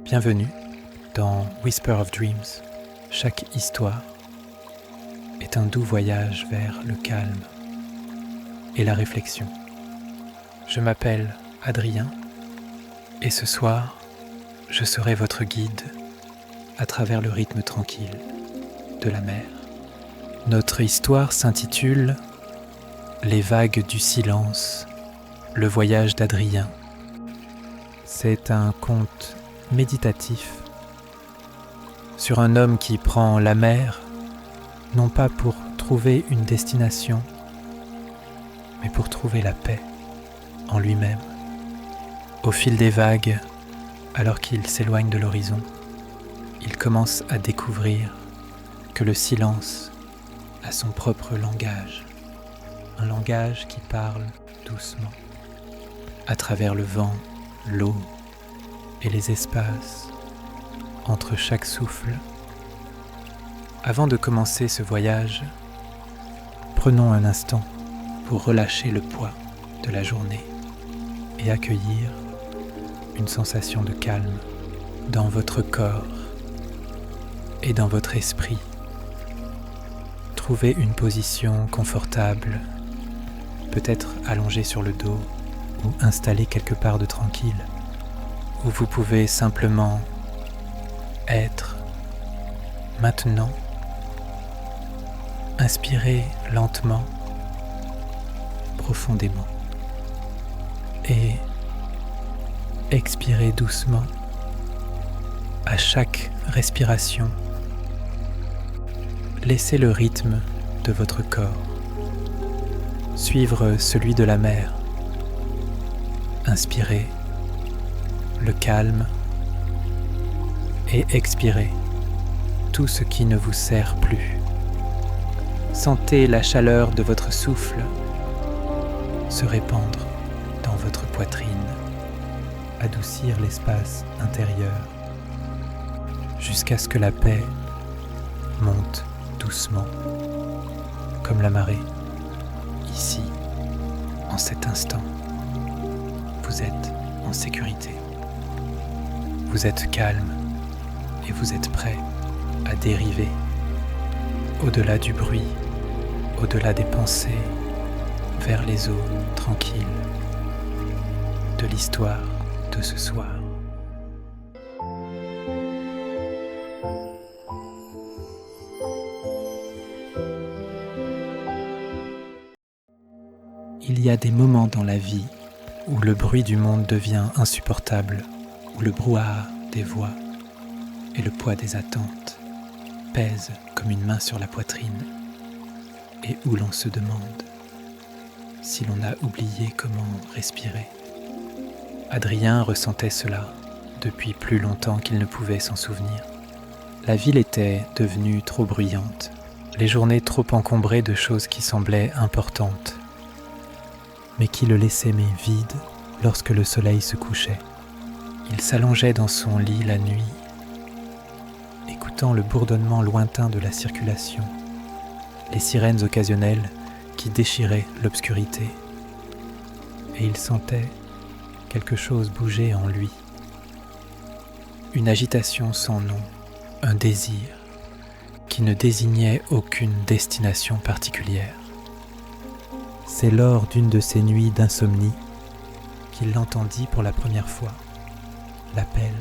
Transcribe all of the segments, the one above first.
Bienvenue dans Whisper of Dreams. Chaque histoire est un doux voyage vers le calme et la réflexion. Je m'appelle Adrien et ce soir, je serai votre guide à travers le rythme tranquille de la mer. Notre histoire s'intitule « Les vagues du silence, le voyage d'Adrien ». C'est un conte méditatif sur un homme qui prend la mer, non pas pour trouver une destination, mais pour trouver la paix en lui-même. Au fil des vagues, alors qu'il s'éloigne de l'horizon, il commence à découvrir que le silence a son propre langage, un langage qui parle doucement, à travers le vent, l'eau et les espaces, entre chaque souffle. Avant de commencer ce voyage, prenons un instant pour relâcher le poids de la journée et accueillir une sensation de calme dans votre corps et dans votre esprit. Trouvez une position confortable, peut-être allongé sur le dos ou installé quelque part de tranquille, où vous pouvez simplement être maintenant. Inspirez lentement, profondément et expirez doucement à chaque respiration. Laissez le rythme de votre corps suivre celui de la mer. Inspirez le calme et expirez tout ce qui ne vous sert plus. Sentez la chaleur de votre souffle se répandre dans votre poitrine, adoucir l'espace intérieur jusqu'à ce que la paix monte doucement comme la marée. Ici, en cet instant, vous êtes en sécurité. Vous êtes calme et vous êtes prêt à dériver au-delà du bruit, au-delà des pensées, vers les eaux tranquilles de l'histoire de ce soir. Il y a des moments dans la vie où le bruit du monde devient insupportable, où le brouhaha des voix et le poids des attentes pèsent comme une main sur la poitrine, et où l'on se demande si l'on a oublié comment respirer. Adrien ressentait cela depuis plus longtemps qu'il ne pouvait s'en souvenir. La ville était devenue trop bruyante, les journées trop encombrées de choses qui semblaient importantes, mais qui le laissaient vide lorsque le soleil se couchait. Il s'allongeait dans son lit la nuit, écoutant le bourdonnement lointain de la circulation, les sirènes occasionnelles qui déchiraient l'obscurité, et il sentait quelque chose bouger en lui. Une agitation sans nom, un désir qui ne désignait aucune destination particulière. C'est lors d'une de ces nuits d'insomnie qu'il l'entendit pour la première fois, l'appel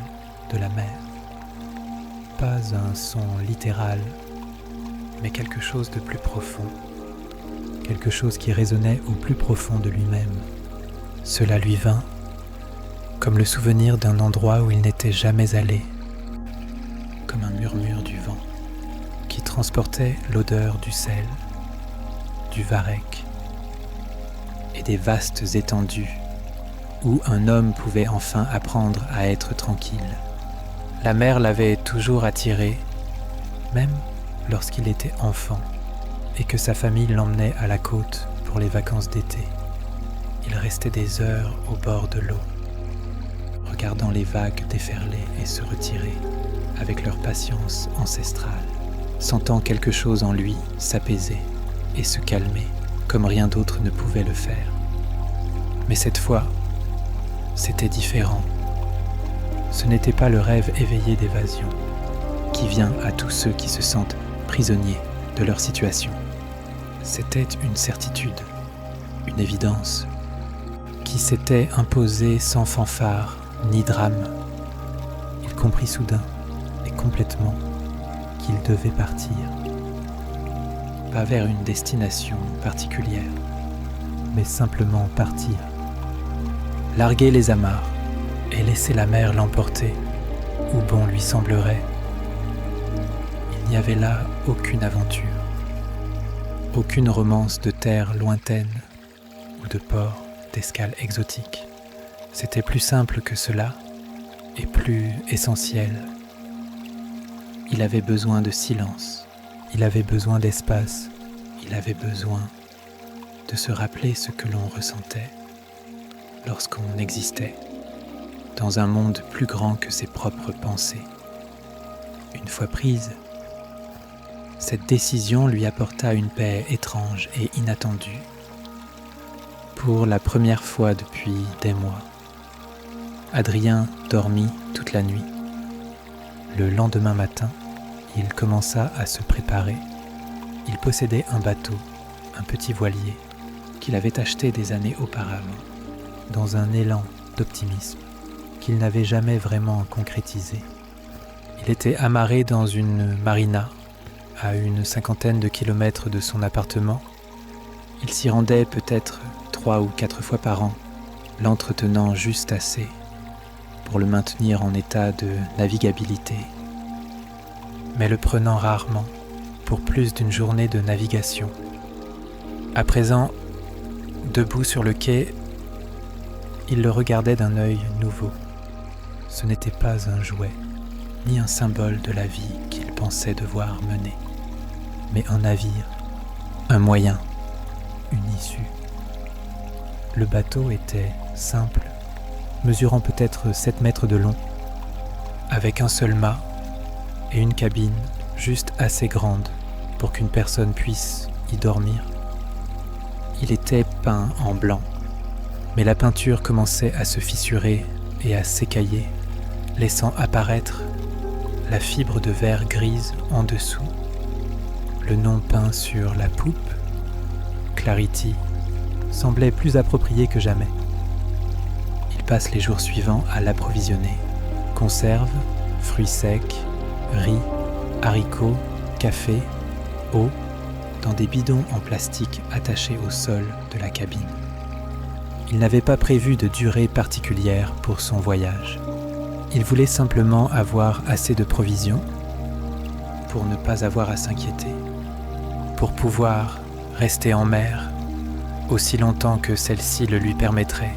de la mer. Pas un son littéral, mais quelque chose de plus profond, quelque chose qui résonnait au plus profond de lui-même. Cela lui vint comme le souvenir d'un endroit où il n'était jamais allé, comme un murmure du vent qui transportait l'odeur du sel, du varech et des vastes étendues où un homme pouvait enfin apprendre à être tranquille. La mer l'avait toujours attiré, même lorsqu'il était enfant et que sa famille l'emmenait à la côte pour les vacances d'été. Il restait des heures au bord de l'eau, regardant les vagues déferler et se retirer avec leur patience ancestrale, sentant quelque chose en lui s'apaiser et se calmer comme rien d'autre ne pouvait le faire. Mais cette fois, c'était différent. Ce n'était pas le rêve éveillé d'évasion qui vient à tous ceux qui se sentent prisonniers de leur situation. C'était une certitude, une évidence, qui s'était imposée sans fanfare ni drame. Il comprit soudain et complètement qu'il devait partir, pas vers une destination particulière, mais simplement partir, larguer les amarres et laisser la mer l'emporter où bon lui semblerait. Il n'y avait là aucune aventure, aucune romance de terre lointaine ou de port d'escale exotique. C'était plus simple que cela et plus essentiel. Il avait besoin de silence, il avait besoin d'espace, il avait besoin de se rappeler ce que l'on ressentait lorsqu'on existait dans un monde plus grand que ses propres pensées. Une fois prise, cette décision lui apporta une paix étrange et inattendue. Pour la première fois depuis des mois, Adrien dormit toute la nuit. Le lendemain matin, il commença à se préparer. Il possédait un bateau, un petit voilier, qu'il avait acheté des années auparavant, dans un élan d'optimisme qu'il n'avait jamais vraiment concrétisé. Il était amarré dans une marina, à une 50aine de kilomètres de son appartement. Il s'y rendait peut-être 3 ou 4 fois par an, l'entretenant juste assez pour le maintenir en état de navigabilité, mais le prenant rarement pour plus d'une journée de navigation. À présent, debout sur le quai, il le regardait d'un œil nouveau. Ce n'était pas un jouet, ni un symbole de la vie qu'il pensait devoir mener, mais un navire, un moyen, une issue. Le bateau était simple, mesurant peut-être 7 mètres de long, avec un seul mât et une cabine juste assez grande pour qu'une personne puisse y dormir. Il était peint en blanc, mais la peinture commençait à se fissurer et à s'écailler, laissant apparaître la fibre de verre grise en dessous. Le nom peint sur la poupe, Clarity, semblait plus approprié que jamais. Il passe les jours suivants à l'approvisionner. Conserves, fruits secs, riz, haricots, café, eau, dans des bidons en plastique attachés au sol de la cabine. Il n'avait pas prévu de durée particulière pour son voyage. Il voulait simplement avoir assez de provisions pour ne pas avoir à s'inquiéter, pour pouvoir rester en mer aussi longtemps que celle-ci le lui permettrait.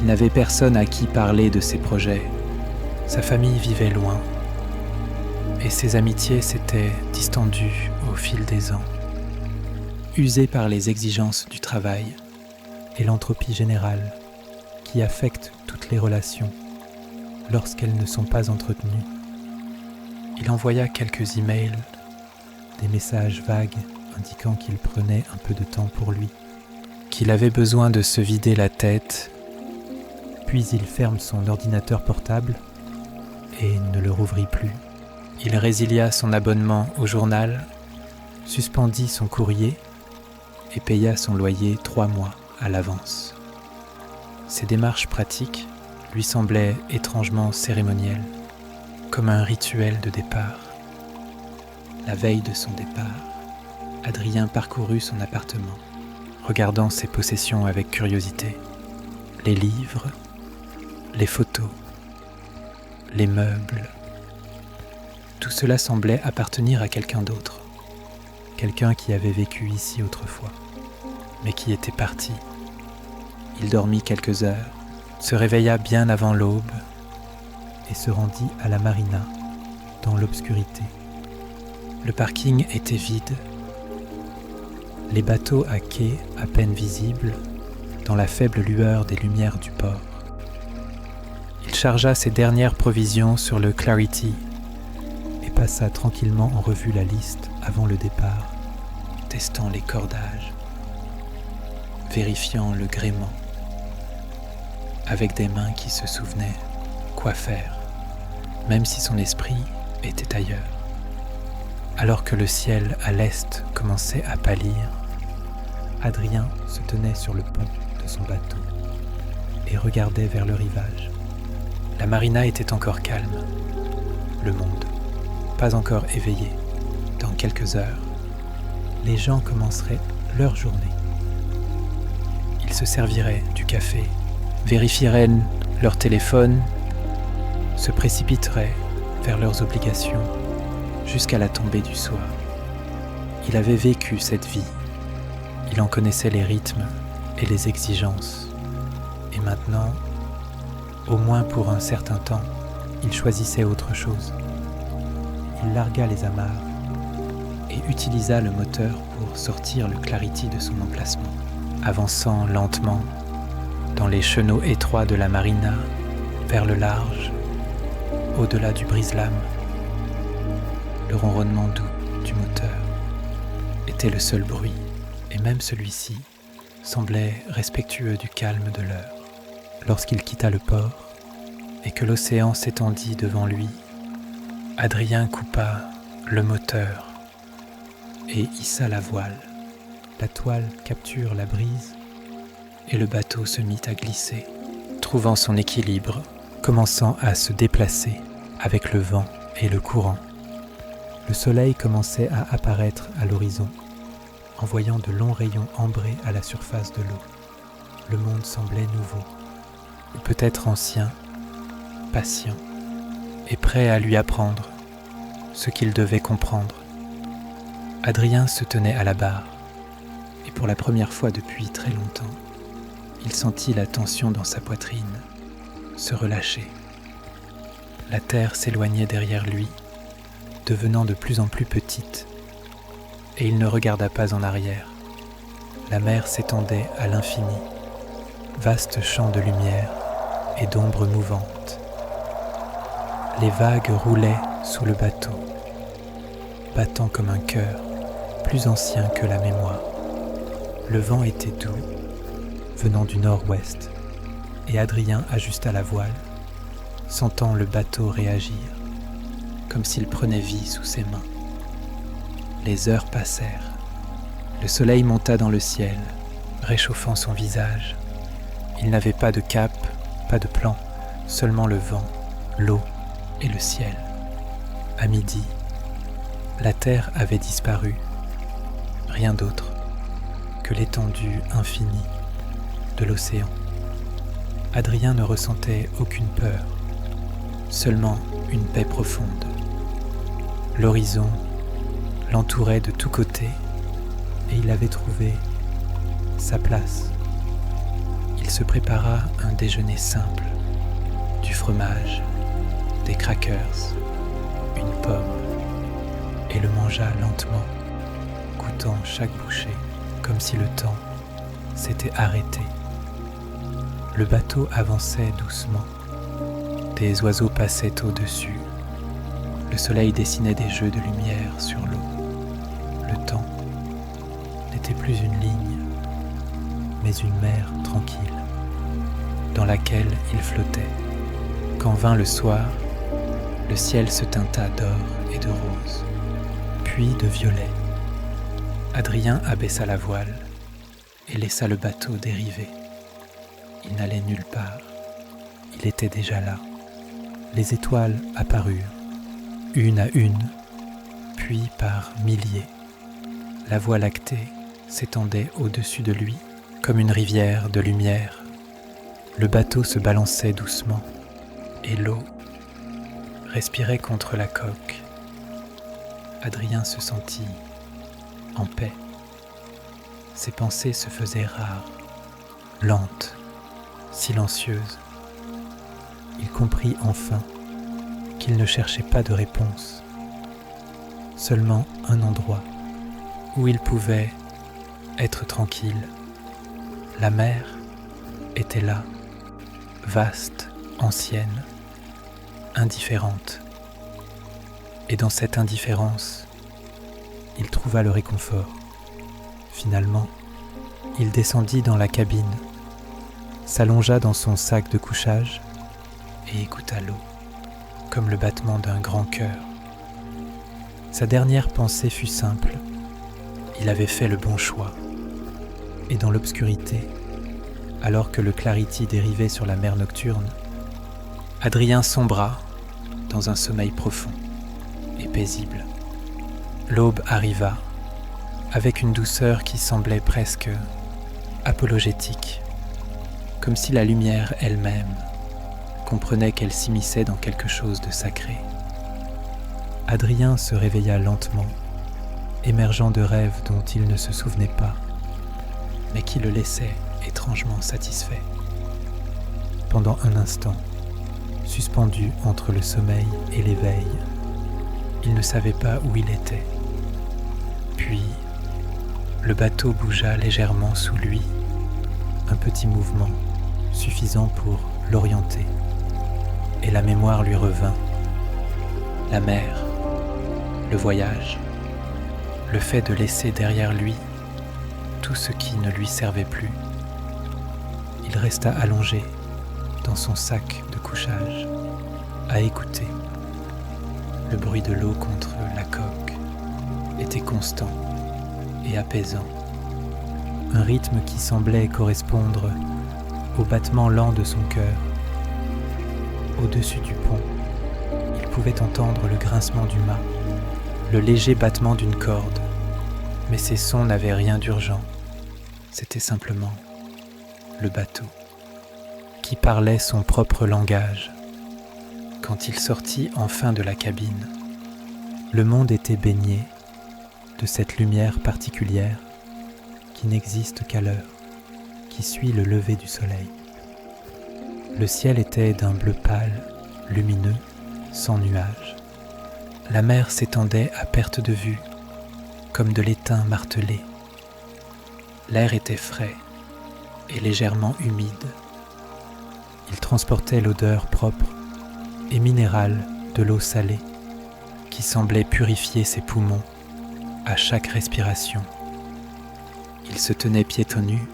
Il n'avait personne à qui parler de ses projets. Sa famille vivait loin et ses amitiés s'étaient distendues au fil des ans. Usé par les exigences du travail et l'entropie générale qui affectent toutes les relations lorsqu'elles ne sont pas entretenues, il envoya quelques emails, des messages vagues indiquant qu'il prenait un peu de temps pour lui, qu'il avait besoin de se vider la tête, puis il ferme son ordinateur portable et ne le rouvrit plus. Il résilia son abonnement au journal, suspendit son courrier et paya son loyer 3 mois à l'avance. Ces démarches pratiques lui semblaient étrangement cérémonielles, comme un rituel de départ. La veille de son départ, Adrien parcourut son appartement, regardant ses possessions avec curiosité. Les livres, les photos, les meubles. Tout cela semblait appartenir à quelqu'un d'autre, quelqu'un qui avait vécu ici autrefois, mais qui était parti. Il dormit quelques heures, se réveilla bien avant l'aube et se rendit à la marina, dans l'obscurité. Le parking était vide, les bateaux à quai à peine visibles dans la faible lueur des lumières du port. Il chargea ses dernières provisions sur le Clarity et passa tranquillement en revue la liste avant le départ, testant les cordages, vérifiant le gréement, avec des mains qui se souvenaient quoi faire, même si son esprit était ailleurs. Alors que le ciel à l'est commençait à pâlir, Adrien se tenait sur le pont de son bateau et regardait vers le rivage. La marina était encore calme, le monde pas encore éveillé. Dans quelques heures, les gens commenceraient leur journée. Ils se serviraient du café, vérifieraient leur téléphone, se précipiteraient vers leurs obligations jusqu'à la tombée du soir. Il avait vécu cette vie, il en connaissait les rythmes et les exigences. Et maintenant, au moins pour un certain temps, il choisissait autre chose. Il largua les amarres et utilisa le moteur pour sortir le Clarity de son emplacement, avançant lentement dans les chenaux étroits de la marina vers le large, au-delà du brise-lames. Le ronronnement doux du moteur était le seul bruit, et même celui-ci semblait respectueux du calme de l'heure. Lorsqu'il quitta le port et que l'océan s'étendit devant lui, Adrien coupa le moteur et hissa la voile. La toile capture la brise et le bateau se mit à glisser, trouvant son équilibre, commençant à se déplacer avec le vent et le courant. Le soleil commençait à apparaître à l'horizon, envoyant de longs rayons ambrés à la surface de l'eau. Le monde semblait nouveau, ou peut-être ancien, patient, et prêt à lui apprendre ce qu'il devait comprendre. Adrien se tenait à la barre, et pour la première fois depuis très longtemps, il sentit la tension dans sa poitrine se relâcher. La terre s'éloignait derrière lui, devenant de plus en plus petite, et il ne regarda pas en arrière. La mer s'étendait à l'infini, vaste champ de lumière et d'ombres mouvantes. Les vagues roulaient sous le bateau, battant comme un cœur, plus ancien que la mémoire. Le vent était doux, venant du nord-ouest, et Adrien ajusta la voile, sentant le bateau réagir, comme s'il prenait vie sous ses mains. Les heures passèrent. Le soleil monta dans le ciel, réchauffant son visage. Il n'avait pas de cap, pas de plan, seulement le vent, l'eau et le ciel. À midi, la terre avait disparu, rien d'autre que l'étendue infinie de l'océan. Adrien ne ressentait aucune peur, seulement une paix profonde. L'horizon l'entourait de tous côtés et il avait trouvé sa place. Il se prépara un déjeuner simple, du fromage, des crackers, une pomme, et le mangea lentement, goûtant chaque bouchée comme si le temps s'était arrêté. Le bateau avançait doucement, des oiseaux passaient au-dessus, le soleil dessinait des jeux de lumière sur l'eau. Le temps n'était plus une ligne, mais une mer tranquille, dans laquelle il flottait. Quand vint le soir, le ciel se teinta d'or et de rose, puis de violet. Adrien abaissa la voile et laissa le bateau dériver. Il n'allait nulle part, il était déjà là. Les étoiles apparurent, une à une, puis par milliers. La voie lactée s'étendait au-dessus de lui comme une rivière de lumière. Le bateau se balançait doucement et l'eau respirait contre la coque. Adrien se sentit en paix. Ses pensées se faisaient rares, lentes, silencieuses. Il comprit enfin qu'il ne cherchait pas de réponse, seulement un endroit où il pouvait être tranquille. La mer était là, vaste, ancienne, indifférente. Et dans cette indifférence, il trouva le réconfort. Finalement, il descendit dans la cabine, s'allongea dans son sac de couchage et écouta l'eau, comme le battement d'un grand cœur. Sa dernière pensée fut simple. Il avait fait le bon choix. Et dans l'obscurité, alors que le Clarity dérivait sur la mer nocturne, Adrien sombra dans un sommeil profond et paisible. L'aube arriva avec une douceur qui semblait presque apologétique, comme si la lumière elle-même comprenait qu'elle s'immisçait dans quelque chose de sacré. Adrien se réveilla lentement, émergeant de rêves dont il ne se souvenait pas, mais qui le laissaient étrangement satisfait. Pendant un instant, suspendu entre le sommeil et l'éveil, il ne savait pas où il était. Puis, le bateau bougea légèrement sous lui, un petit mouvement suffisant pour l'orienter, et la mémoire lui revint. La mer, le voyage, le fait de laisser derrière lui tout ce qui ne lui servait plus. Il resta allongé dans son sac de couchage, à écouter. Le bruit de l'eau contre la coque était constant et apaisant, un rythme qui semblait correspondre au battement lent de son cœur. Au-dessus du pont, il pouvait entendre le grincement du mât, le léger battement d'une corde, mais ces sons n'avaient rien d'urgent. C'était simplement le bateau qui parlait son propre langage. Quand il sortit enfin de la cabine, le monde était baigné de cette lumière particulière qui n'existe qu'à l'heure, qui suit le lever du soleil. Le ciel était d'un bleu pâle, lumineux, sans nuages. La mer s'étendait à perte de vue, comme de l'étain martelé. L'air était frais et légèrement humide. Il transportait l'odeur propre et minérale de l'eau salée qui semblait purifier ses poumons à chaque respiration. Il se tenait pieds nus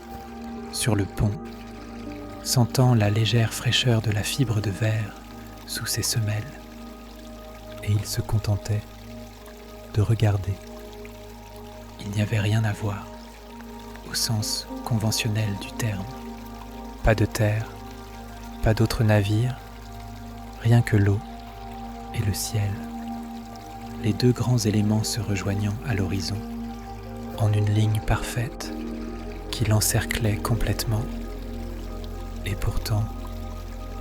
sur le pont, sentant la légère fraîcheur de la fibre de verre sous ses semelles, et il se contentait de regarder. Il n'y avait rien à voir, au sens conventionnel du terme. Pas de terre, pas d'autres navires, rien que l'eau et le ciel, les deux grands éléments se rejoignant à l'horizon, en une ligne parfaite qui l'encerclait complètement. Et pourtant,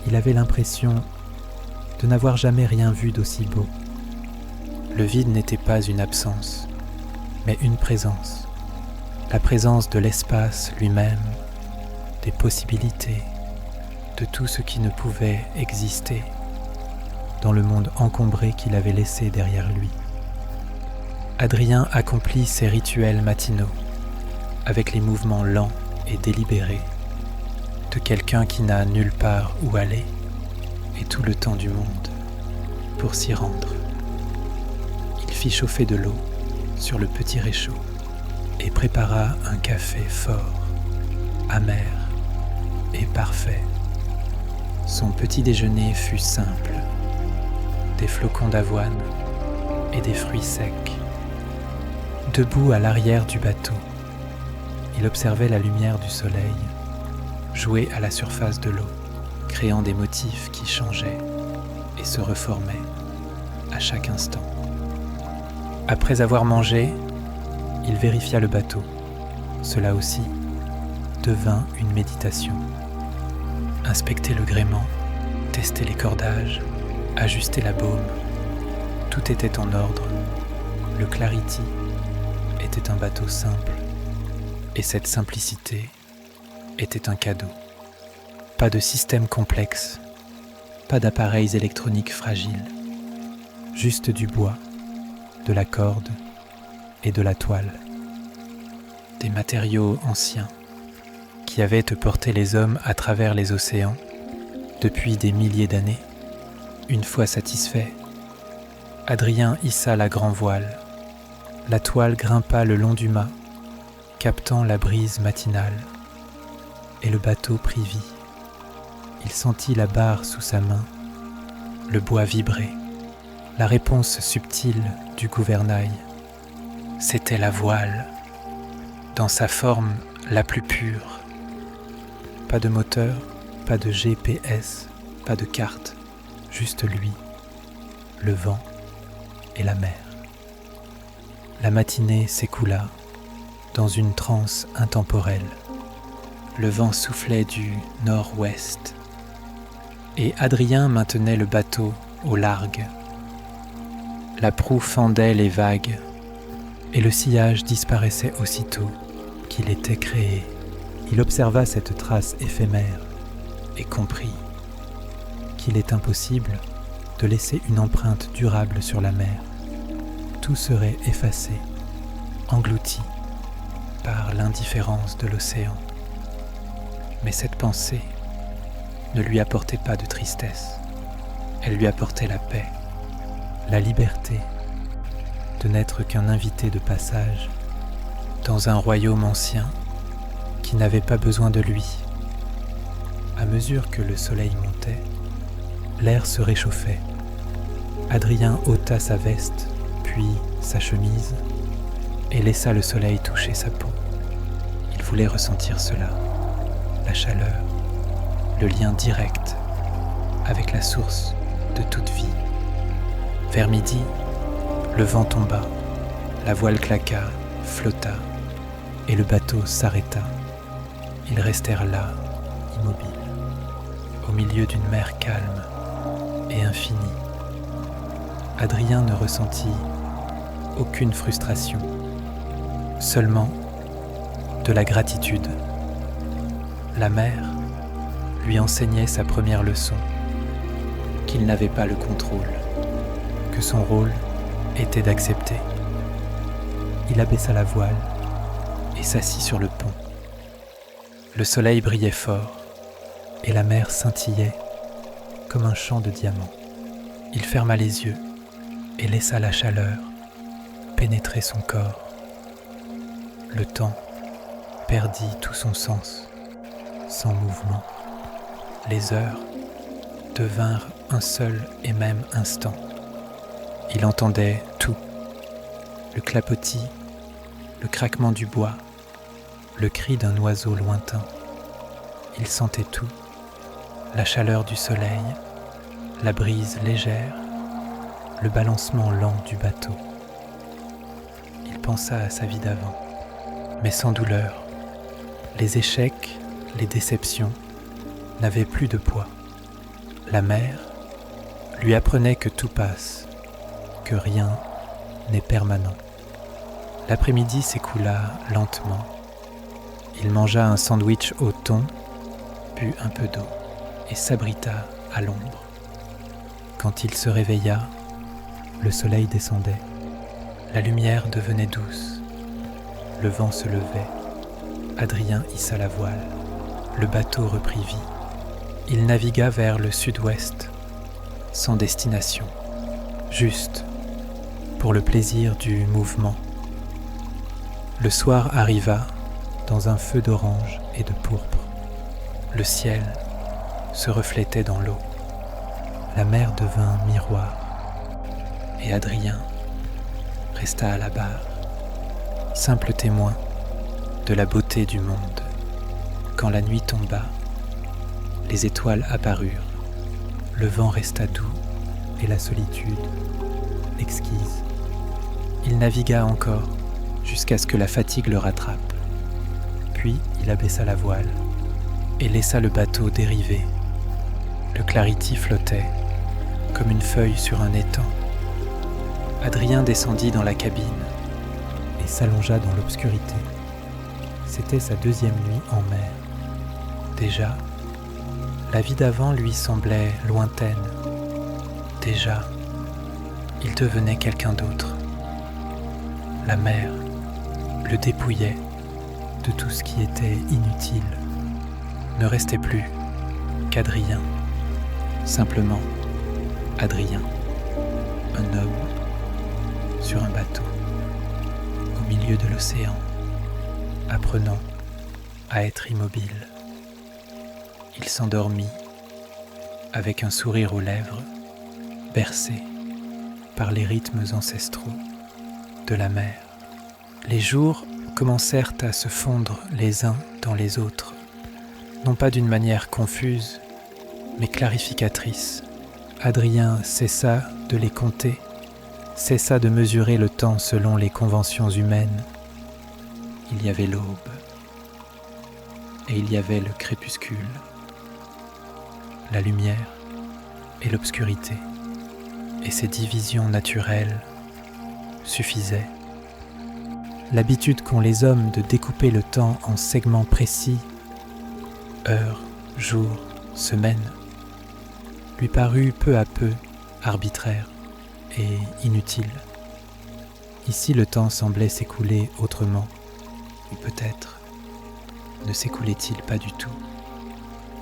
il avait l'impression de n'avoir jamais rien vu d'aussi beau. Le vide n'était pas une absence, mais une présence, la présence de l'espace lui-même, des possibilités, de tout ce qui ne pouvait exister dans le monde encombré qu'il avait laissé derrière lui. Adrien accomplit ses rituels matinaux avec les mouvements lents et délibérés de quelqu'un qui n'a nulle part où aller et tout le temps du monde pour s'y rendre. Il fit chauffer de l'eau sur le petit réchaud et prépara un café fort, amer et parfait. Son petit déjeuner fut simple, des flocons d'avoine et des fruits secs. Debout à l'arrière du bateau, il observait la lumière du soleil jouer à la surface de l'eau, créant des motifs qui changeaient et se reformaient à chaque instant. Après avoir mangé, il vérifia le bateau. Cela aussi devint une méditation. Inspecter le gréement, tester les cordages, ajuster la baume, tout était en ordre. Le Clarity était un bateau simple, et cette simplicité était un cadeau. Pas de système complexe, pas d'appareils électroniques fragiles, juste du bois, de la corde et de la toile. Des matériaux anciens qui avaient porté les hommes à travers les océans depuis des milliers d'années. Une fois satisfait, Adrien hissa la grand-voile. La toile grimpa le long du mât, captant la brise matinale, et le bateau prit vie. Il sentit la barre sous sa main le bois vibrait, la réponse subtile du gouvernail. C'était la voile, dans sa forme la plus pure. Pas de moteur, pas de GPS, pas de carte, juste lui, le vent et la mer. La matinée s'écoula dans une transe intemporelle. Le vent soufflait du nord-ouest et Adrien maintenait le bateau au largue. La proue fendait les vagues et le sillage disparaissait aussitôt qu'il était créé. Il observa cette trace éphémère et comprit qu'il est impossible de laisser une empreinte durable sur la mer. Tout serait effacé, englouti par l'indifférence de l'océan. Mais cette pensée ne lui apportait pas de tristesse. Elle lui apportait la paix, la liberté de n'être qu'un invité de passage dans un royaume ancien qui n'avait pas besoin de lui. À mesure que le soleil montait, l'air se réchauffait. Adrien ôta sa veste, puis sa chemise, et laissa le soleil toucher sa peau. Il voulait ressentir cela, la chaleur, le lien direct avec la source de toute vie. Vers midi, le vent tomba, la voile claqua, flotta, et le bateau s'arrêta. Ils restèrent là, immobiles, au milieu d'une mer calme et infinie. Adrien ne ressentit aucune frustration, seulement de la gratitude. La mer lui enseignait sa première leçon, qu'il n'avait pas le contrôle, que son rôle était d'accepter. Il abaissa la voile et s'assit sur le pont. Le soleil brillait fort et la mer scintillait comme un champ de diamants. Il ferma les yeux et laissa la chaleur pénétrer son corps. Le temps perdit tout son sens, sans mouvement. Les heures devinrent un seul et même instant. Il entendait tout, le clapotis, le craquement du bois, le cri d'un oiseau lointain. Il sentait tout, la chaleur du soleil, la brise légère, le balancement lent du bateau. Il pensa à sa vie d'avant, mais sans douleur. Les échecs, les déceptions n'avaient plus de poids. La mer lui apprenait que tout passe, que rien n'est permanent. L'après-midi s'écoula lentement. Il mangea un sandwich au thon, but un peu d'eau et s'abrita à l'ombre. Quand il se réveilla, le soleil descendait. La lumière devenait douce. Le vent se levait. Adrien hissa la voile. Le bateau reprit vie. Il navigua vers le sud-ouest, sans destination, juste pour le plaisir du mouvement. Le soir arriva dans un feu d'orange et de pourpre. Le ciel se reflétait dans l'eau. La mer devint miroir et Adrien resta à la barre, simple témoin de la beauté du monde. Quand la nuit tomba, les étoiles apparurent, le vent resta doux et la solitude exquise. Il navigua encore jusqu'à ce que la fatigue le rattrape. Puis il abaissa la voile et laissa le bateau dériver. Le Clarity flottait comme une feuille sur un étang. Adrien descendit dans la cabine et s'allongea dans l'obscurité. C'était sa deuxième nuit en mer. Déjà, la vie d'avant lui semblait lointaine. Déjà, il devenait quelqu'un d'autre. La mer le dépouillait de tout ce qui était inutile. Ne restait plus qu'Adrien, simplement Adrien, un homme sur un bateau, au milieu de l'océan, apprenant à être immobile. Il s'endormit avec un sourire aux lèvres bercé par les rythmes ancestraux de la mer. Les jours commencèrent à se fondre les uns dans les autres, non pas d'une manière confuse, mais clarificatrice. Adrien cessa de les compter, cessa de mesurer le temps selon les conventions humaines. Il y avait l'aube et il y avait le crépuscule, la lumière et l'obscurité, et ces divisions naturelles suffisaient. L'habitude qu'ont les hommes de découper le temps en segments précis, heures, jours, semaines, lui parut peu à peu arbitraire et inutile. Ici, le temps semblait s'écouler autrement, ou peut-être ne s'écoulait-il pas du tout.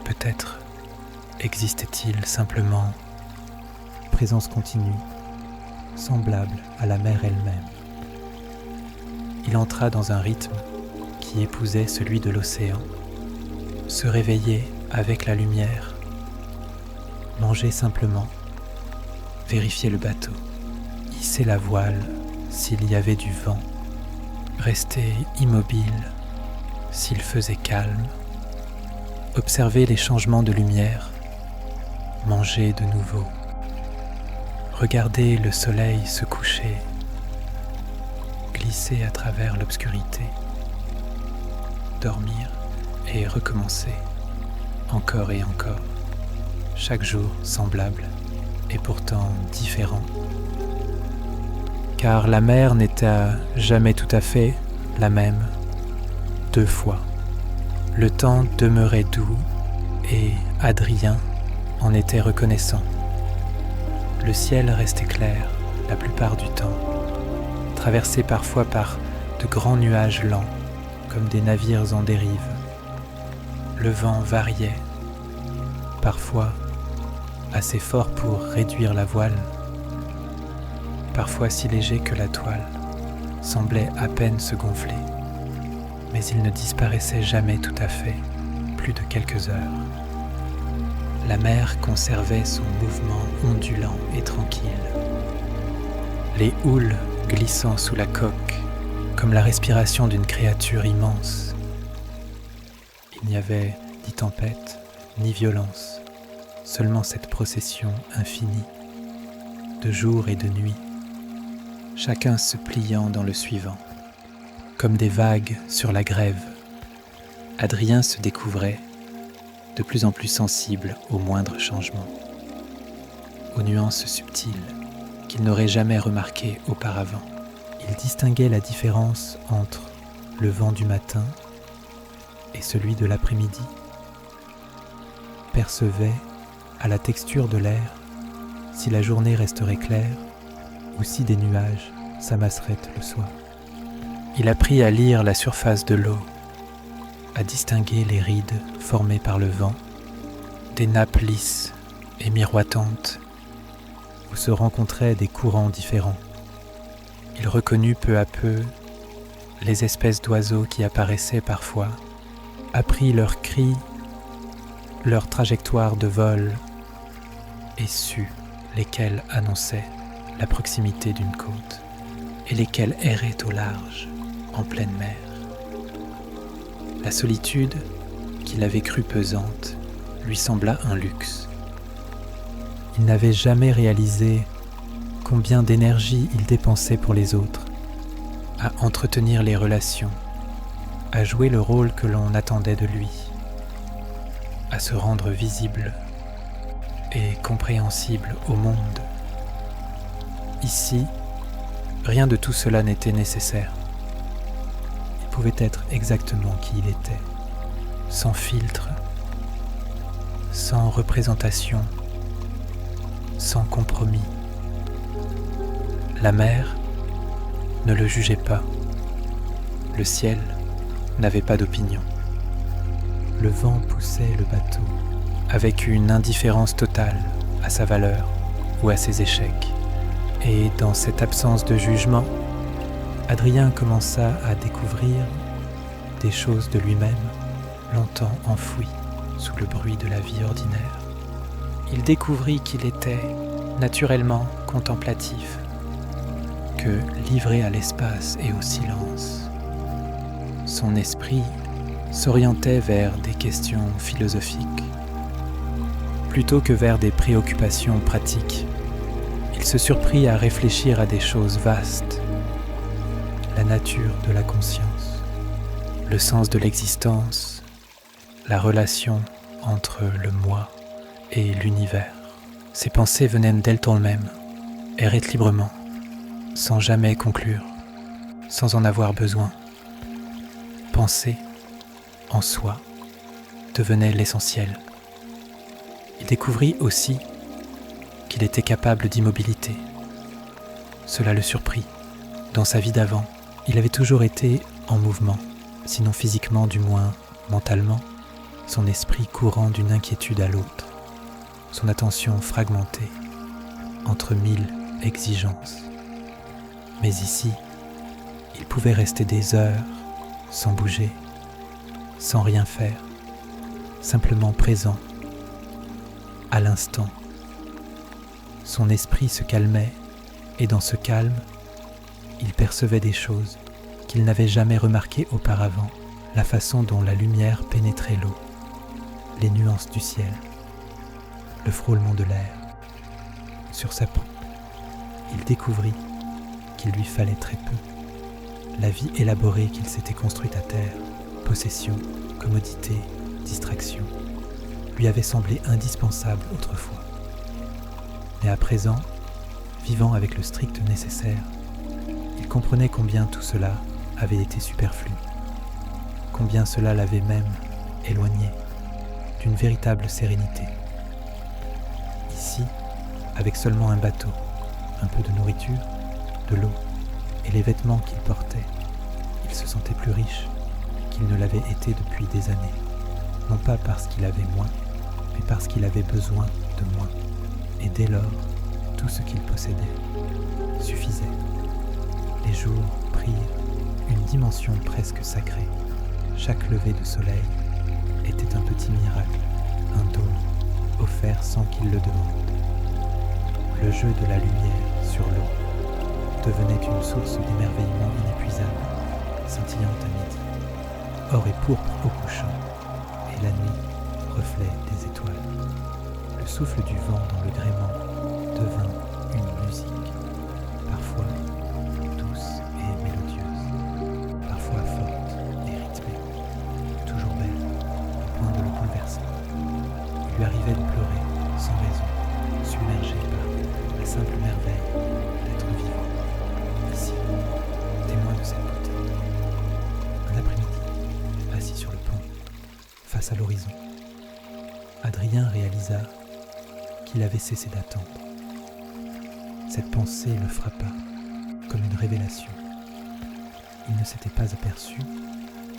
Peut-être existait-il simplement présence continue, semblable à la mer elle-même. Il entra dans un rythme qui épousait celui de l'océan, se réveiller avec la lumière, manger simplement, vérifier le bateau, hisser la voile s'il y avait du vent, rester immobile s'il faisait calme, observer les changements de lumière, manger de nouveau, regarder le soleil se coucher, glisser à travers l'obscurité, dormir et recommencer, encore et encore, chaque jour semblable et pourtant différent. Car la mer n'était jamais tout à fait la même, deux fois. Le temps demeurait doux et Adrien en était reconnaissant. Le ciel restait clair la plupart du temps, traversé parfois par de grands nuages lents, comme des navires en dérive. Le vent variait, parfois assez fort pour réduire la voile, parfois si léger que la toile semblait à peine se gonfler, mais il ne disparaissait jamais tout à fait, plus de quelques heures. La mer conservait son mouvement ondulant et tranquille, les houles glissant sous la coque, comme la respiration d'une créature immense. Il n'y avait ni tempête, ni violence, seulement cette procession infinie, de jour et de nuit, chacun se pliant dans le suivant, comme des vagues sur la grève. Adrien se découvrait de plus en plus sensible aux moindres changements, aux nuances subtiles qu'il n'aurait jamais remarquées auparavant. Il distinguait la différence entre le vent du matin et celui de l'après-midi, percevait à la texture de l'air si la journée resterait claire ou si des nuages s'amasseraient le soir. Il apprit à lire la surface de l'eau, à distinguer les rides formées par le vent, des nappes lisses et miroitantes où se rencontraient des courants différents. Il reconnut peu à peu les espèces d'oiseaux qui apparaissaient parfois, apprit leurs cris, leur trajectoire de vol et sut lesquels annonçaient la proximité d'une côte et lesquels erraient au large, en pleine mer. La solitude, qu'il avait crue pesante, lui sembla un luxe. Il n'avait jamais réalisé combien d'énergie il dépensait pour les autres, à entretenir les relations, à jouer le rôle que l'on attendait de lui, à se rendre visible et compréhensible au monde. Ici, rien de tout cela n'était nécessaire. Il pouvait être exactement qui il était, sans filtre, sans représentation, sans compromis. La mer ne le jugeait pas. Le ciel n'avait pas d'opinion. Le vent poussait le bateau avec une indifférence totale à sa valeur ou à ses échecs. Et dans cette absence de jugement, Adrien commença à découvrir des choses de lui-même longtemps enfouies sous le bruit de la vie ordinaire. Il découvrit qu'il était naturellement contemplatif que livré à l'espace et au silence. Son esprit s'orientait vers des questions philosophiques plutôt que vers des préoccupations pratiques. Il se surprit à réfléchir à des choses vastes, la nature de la conscience, le sens de l'existence, la relation entre le moi et l'univers. Ses pensées venaient d'elles-mêmes, erraient librement, sans jamais conclure, sans en avoir besoin. Penser, en soi, devenait l'essentiel. Il découvrit aussi qu'il était capable d'immobilité. Cela le surprit. Dans sa vie d'avant, il avait toujours été en mouvement, sinon physiquement, du moins mentalement, son esprit courant d'une inquiétude à l'autre, son attention fragmentée entre 1000 exigences. Mais ici, il pouvait rester des heures sans bouger, sans rien faire, simplement présent, à l'instant. Son esprit se calmait et dans ce calme, il percevait des choses qu'il n'avait jamais remarquées auparavant, la façon dont la lumière pénétrait l'eau, les nuances du ciel, le frôlement de l'air. Sur sa peau, il découvrit qu'il lui fallait très peu. La vie élaborée qu'il s'était construite à terre, possession, commodité, distraction, lui avait semblé indispensable autrefois. Mais à présent, vivant avec le strict nécessaire, il comprenait combien tout cela avait été superflu, combien cela l'avait même éloigné d'une véritable sérénité. Ici, avec seulement un bateau, un peu de nourriture, de l'eau et les vêtements qu'il portait, il se sentait plus riche qu'il ne l'avait été depuis des années, non pas parce qu'il avait moins, mais parce qu'il avait besoin de moins. Et dès lors, tout ce qu'il possédait suffisait. Les jours prirent une dimension presque sacrée. Chaque lever de soleil était un petit miracle, un don offert sans qu'il le demande. Le jeu de la lumière sur l'eau devenait une source d'émerveillement inépuisable, scintillante à midi, or et pourpre au couchant, et la nuit, reflet des étoiles. Le souffle du vent dans le gréement devint une musique, parfois douce et mélodieuse, parfois forte et rythmée, toujours belle, au point de le bouleverser. Il lui arrivait de pleurer sans raison, submergé par la simple merveille d'être vivant, ici, témoin de cette beauté. Un après-midi, assis sur le pont, face à l'horizon, Adrien réalisa qu'il avait cessé d'attendre. Cette pensée le frappa comme une révélation. Il ne s'était pas aperçu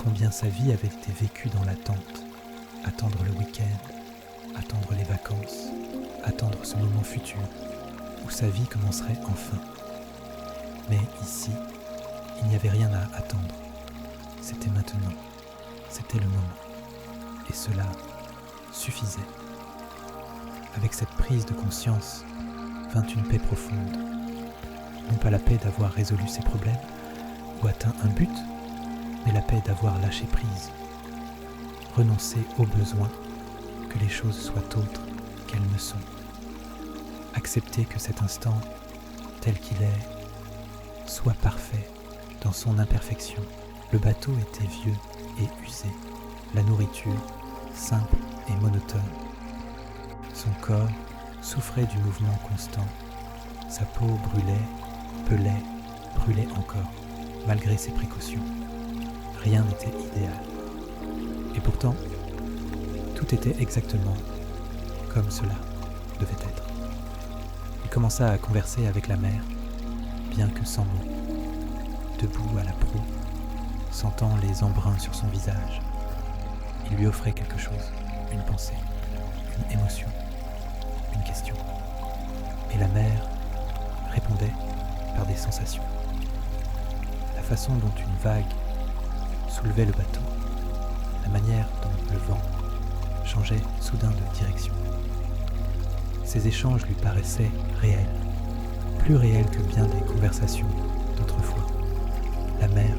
combien sa vie avait été vécue dans l'attente. Attendre le week-end, attendre les vacances, attendre ce moment futur où sa vie commencerait enfin. Mais ici, il n'y avait rien à attendre. C'était maintenant, c'était le moment. Et cela suffisait. Avec cette prise de conscience vint une paix profonde. Non pas la paix d'avoir résolu ses problèmes ou atteint un but, mais la paix d'avoir lâché prise. Renoncer au besoin que les choses soient autres qu'elles ne sont. Accepter que cet instant, tel qu'il est, soit parfait dans son imperfection. Le bateau était vieux et usé, la nourriture simple et monotone. Son corps souffrait du mouvement constant. Sa peau brûlait, pelait, brûlait encore, malgré ses précautions. Rien n'était idéal. Et pourtant, tout était exactement comme cela devait être. Il commença à converser avec la mer, bien que sans mots. Debout à la proue, sentant les embruns sur son visage, il lui offrait quelque chose, une pensée, une émotion, une question. Et la mer répondait par des sensations. La façon dont une vague soulevait le bateau, la manière dont le vent changeait soudain de direction. Ces échanges lui paraissaient réels, plus réels que bien des conversations d'autrefois. La mère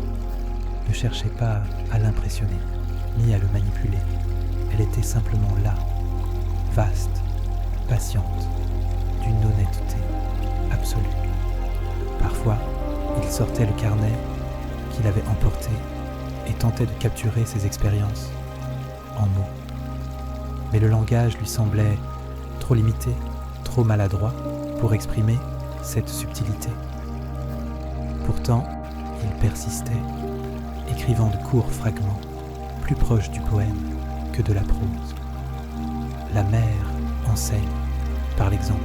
ne cherchait pas à l'impressionner, ni à le manipuler. Elle était simplement là, vaste, patiente, d'une honnêteté absolue. Parfois, il sortait le carnet qu'il avait emporté et tentait de capturer ses expériences en mots. Mais le langage lui semblait trop limité, trop maladroit pour exprimer cette subtilité. Pourtant, il persistait, écrivant de courts fragments, plus proches du poème que de la prose. La mère enseigne par l'exemple.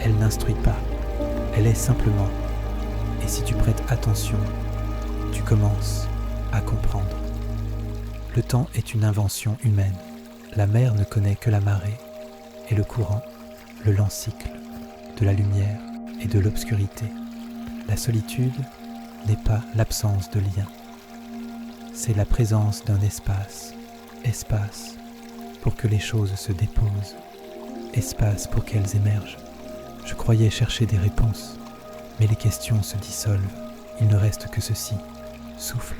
Elle n'instruit pas, elle est simplement, et si tu prêtes attention, tu commences à comprendre. Le temps est une invention humaine. La mer ne connaît que la marée et le courant, le lent cycle de la lumière et de l'obscurité. La solitude n'est pas l'absence de lien. C'est la présence d'un espace pour que les choses se déposent, espace pour qu'elles émergent. Je croyais chercher des réponses, mais les questions se dissolvent. Il ne reste que ceci: souffle,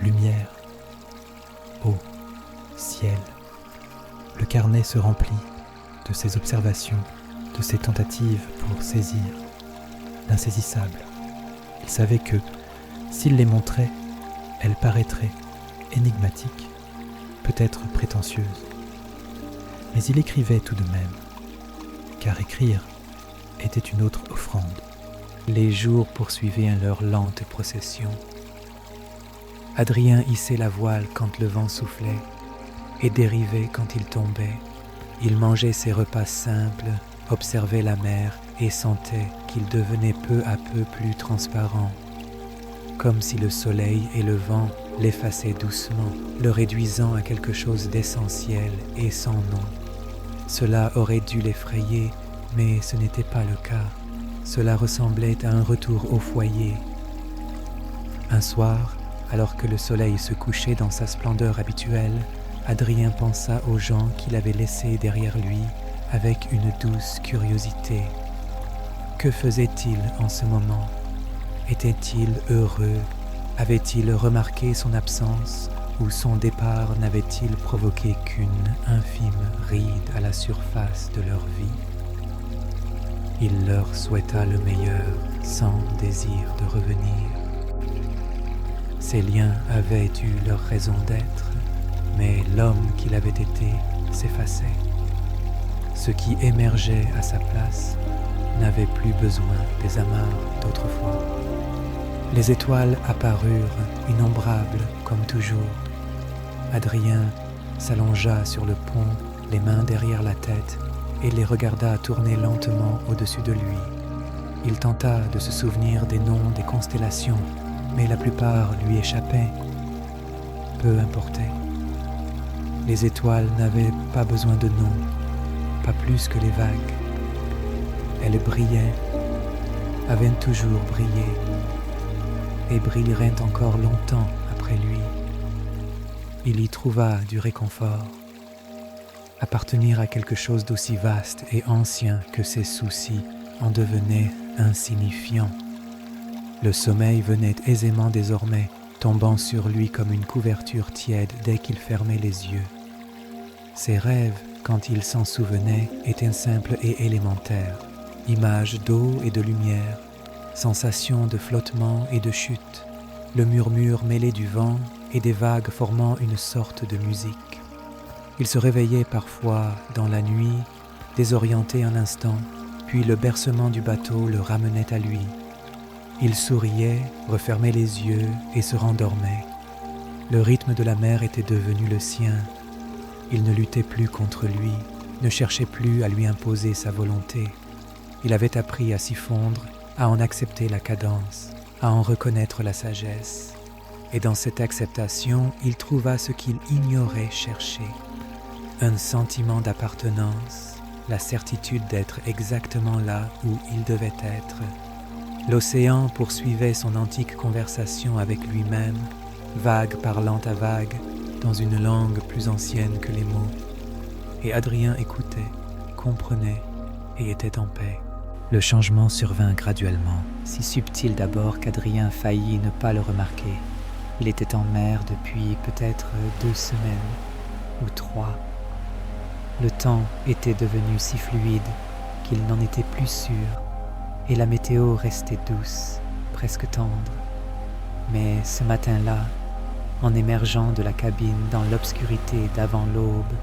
lumière, eau, ciel. Le carnet se remplit de ces observations, de ces tentatives pour saisir l'insaisissable. Il savait que, s'il les montrait, elles paraîtraient énigmatiques, peut-être prétentieuses. Mais il écrivait tout de même, car écrire était une autre offrande. Les jours poursuivaient leur lente procession. Adrien hissait la voile quand le vent soufflait et dérivait quand il tombait. Il mangeait ses repas simples, observait la mer et sentait qu'il devenait peu à peu plus transparent, comme si le soleil et le vent l'effaçaient doucement, le réduisant à quelque chose d'essentiel et sans nom. Cela aurait dû l'effrayer, mais ce n'était pas le cas. Cela ressemblait à un retour au foyer. Un soir, alors que le soleil se couchait dans sa splendeur habituelle, Adrien pensa aux gens qu'il avait laissés derrière lui avec une douce curiosité. Que faisait-il en ce moment? Était-il heureux? Avait-il remarqué son absence ou son départ n'avait-il provoqué qu'une infime ride à la surface de leur vie? Il leur souhaita le meilleur sans désir de revenir. Ces liens avaient eu leur raison d'être, mais l'homme qu'il avait été s'effaçait. Ce qui émergeait à sa place n'avait plus besoin des amarres d'autrefois. Les étoiles apparurent innombrables comme toujours. Adrien s'allongea sur le pont, les mains derrière la tête, et les regarda tourner lentement au-dessus de lui. Il tenta de se souvenir des noms des constellations, mais la plupart lui échappaient. Peu importait. Les étoiles n'avaient pas besoin de nom, pas plus que les vagues. Elles brillaient, avaient toujours brillé, et brilleraient encore longtemps après lui. Il y trouva du réconfort. Appartenir à quelque chose d'aussi vaste et ancien que ses soucis en devenait insignifiant. Le sommeil venait aisément désormais, tombant sur lui comme une couverture tiède dès qu'il fermait les yeux. Ses rêves, quand il s'en souvenait, étaient simples et élémentaires, images d'eau et de lumière, sensations de flottement et de chute, le murmure mêlé du vent et des vagues formant une sorte de musique. Il se réveillait parfois dans la nuit, désorienté un instant, puis le bercement du bateau le ramenait à lui. Il souriait, refermait les yeux et se rendormait. Le rythme de la mer était devenu le sien. Il ne luttait plus contre lui, ne cherchait plus à lui imposer sa volonté. Il avait appris à s'y fondre, à en accepter la cadence, à en reconnaître la sagesse. Et dans cette acceptation, il trouva ce qu'il ignorait chercher. Un sentiment d'appartenance, la certitude d'être exactement là où il devait être. L'océan poursuivait son antique conversation avec lui-même, vague parlant à vague, dans une langue plus ancienne que les mots. Et Adrien écoutait, comprenait et était en paix. Le changement survint graduellement, si subtil d'abord qu'Adrien faillit ne pas le remarquer. Il était en mer depuis peut-être 2 semaines ou 3. Le temps était devenu si fluide qu'il n'en était plus sûr, et la météo restait douce, presque tendre. Mais ce matin-là, en émergeant de la cabine dans l'obscurité d'avant l'aube,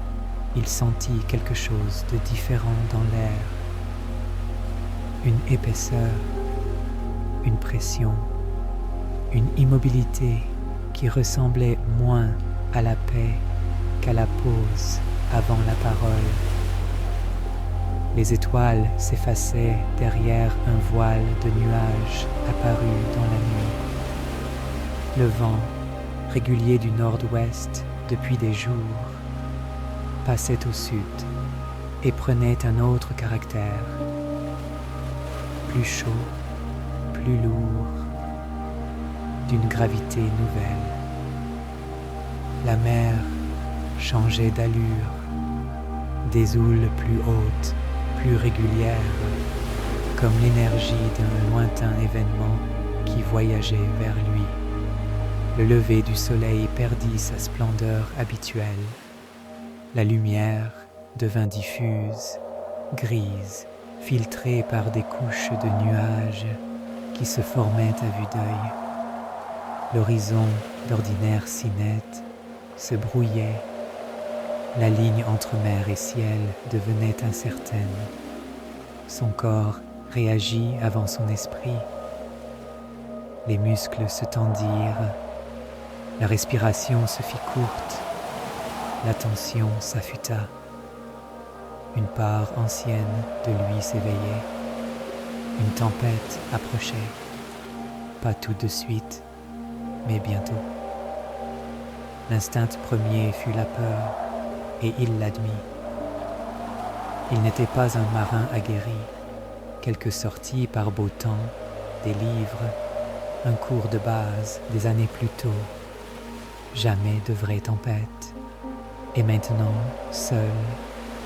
il sentit quelque chose de différent dans l'air. Une épaisseur, une pression, une immobilité qui ressemblait moins à la paix qu'à la pause avant la parole. Les étoiles s'effaçaient derrière un voile de nuages apparu dans la nuit. Le vent, régulier du nord-ouest depuis des jours, passait au sud et prenait un autre caractère, plus chaud, plus lourd, d'une gravité nouvelle. La mer changeait d'allure, des houles plus hautes, plus régulières, comme l'énergie d'un lointain événement qui voyageait vers lui. Le lever du soleil perdit sa splendeur habituelle. La lumière devint diffuse, grise, filtrée par des couches de nuages qui se formaient à vue d'œil. L'horizon, d'ordinaire si net, se brouillait. La ligne entre mer et ciel devenait incertaine. Son corps réagit avant son esprit. Les muscles se tendirent. La respiration se fit courte. L'attention s'affûta. Une part ancienne de lui s'éveillait. Une tempête approchait. Pas tout de suite, mais bientôt. L'instinct premier fut la peur, et il l'admit. Il n'était pas un marin aguerri. Quelques sorties par beau temps, des livres, un cours de base des années plus tôt. Jamais de vraie tempête. Et maintenant, seul,